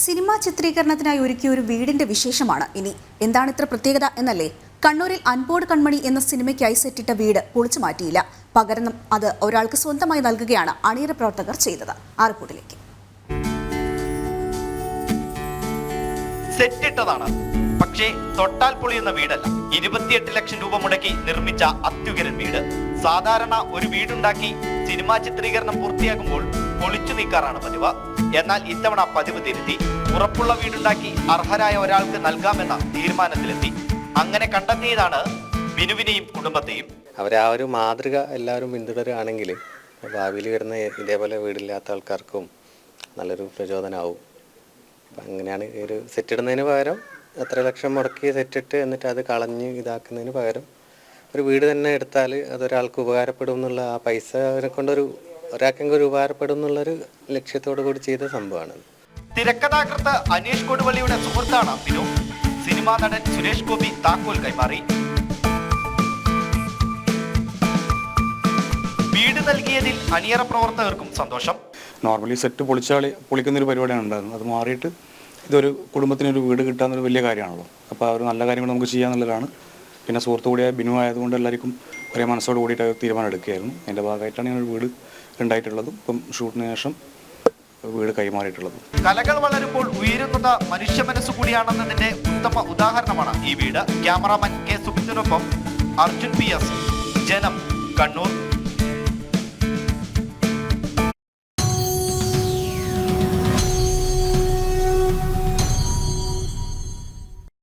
Cinema ചിത്രീകരണത്തിനായി ഒരുക്കിയ ഒരു വീടിന്റെ വിശേഷമാണ് ഇനി. എന്താണ് ഇത്ര പ്രത്യേകത എന്നല്ലേ? കണ്ണൂരിൽ അൻപോട് കൺമണി എന്ന സിനിമയ്ക്കായി സെറ്റിട്ട വീട് പൊളിച്ചു മാറ്റിയില്ല. പകരം അത് ഒരാൾക്ക് സ്വന്തമായി നൽകുകയാണ് അണിയറ പ്രവർത്തകർ ചെയ്തത്. ആ റിപ്പോർട്ടിലേക്ക്. സെറ്റിട്ടതാണ്, പക്ഷേ തൊട്ടാൽ പൊളിയുന്ന വീടല്ല. 28 ലക്ഷം രൂപ മുടക്കി നിർമ്മിച്ച അത്യുഗ്രൻ വീട്. സാധാരണ ഒരു വീടുണ്ടാക്കി സിനിമാ ചിത്രീകരണം പൂർത്തിയാകുമ്പോൾ പൊളിച്ചു നീക്കാറാണ് പതിവ്. എന്നാൽ ഇത്തവണ പതിവ് തിരുത്തി ഉറപ്പുള്ള വീടുണ്ടാക്കി അർഹരായ ഒരാൾക്ക് നൽകാമെന്ന തീരുമാനത്തിലെത്തി. അങ്ങനെ കണ്ടെത്തിയതാണ് ബിനുവിനെയും കുടുംബത്തെയും. അവരെ ആ ഒരു മാതൃക എല്ലാവരും പിന്തുടരുകയാണെങ്കിൽ ഭാവിയിൽ വരുന്ന ഇതേപോലെ വീടില്ലാത്ത ആൾക്കാർക്കും നല്ലൊരു പ്രചോദനമാവും. അപ്പം അങ്ങനെയാണ് ഒരു സെറ്റിടുന്നതിന് പകരം എത്ര ലക്ഷം മുടക്കി സെറ്റിട്ട് എന്നിട്ട് അത് കളഞ്ഞ് ഇതാക്കുന്നതിന് പകരം ഒരു വീട് തന്നെ എടുത്താൽ അതൊരാൾക്ക് ഉപകാരപ്പെടും എന്നുള്ള ആ പൈസ അവരെ കൊണ്ടൊരു ഒരാൾക്കെങ്കിലും ഒരു ഉപകാരപ്പെടും എന്നുള്ളൊരു ലക്ഷ്യത്തോടു കൂടി ചെയ്ത സംഭവമാണ്. തിരക്കഥാകൃത്ത് അനീഷ് കൊടുവള്ളിയുടെ സുഹൃത്താണ് ബിനു. സിനിമാ നടൻ സുരേഷ് ഗോപി താക്കോൽ കൈമാറി. വീട് നൽകിയതിൽ അണിയറ പ്രവർത്തകർക്കും സന്തോഷം. നോർമലി സെറ്റ് പൊളിക്കുന്നൊരു പരിപാടിയാണ് ഉണ്ടായിരുന്നത്. അത് മാറിയിട്ട് ഇതൊരു കുടുംബത്തിനൊരു വീട് കിട്ടാന്നൊരു വലിയ കാര്യമാണല്ലോ. അപ്പോൾ ആ ഒരു നല്ല കാര്യങ്ങൾ നമുക്ക് ചെയ്യാന്നുള്ളതാണ്. പിന്നെ സുഹൃത്തു കൂടിയായ ബിനു ആയതുകൊണ്ട് എല്ലാവർക്കും ഒരേ മനസ്സോട് കൂടിയിട്ട് തീരുമാനം എടുക്കുകയായിരുന്നു. അതിൻ്റെ ഭാഗമായിട്ടാണ് ഞാൻ ഒരു വീട് ഉണ്ടായിട്ടുള്ളതും ഇപ്പം ഷൂട്ടിന് ശേഷം വീട് കൈമാറിയിട്ടുള്ളതും. കലകൾ വളരുമ്പോൾ ഉയരുന്നത് മനുഷ്യ മനസ്സു കൂടിയാണെന്നതിന്റെ ഉത്തമ ഉദാഹരണമാണ് ഈ വീട്. ക്യാമറാമാൻ കെ സുബിത്തിനൊപ്പം അർജുൻ PS, ജനം, കണ്ണൂർ.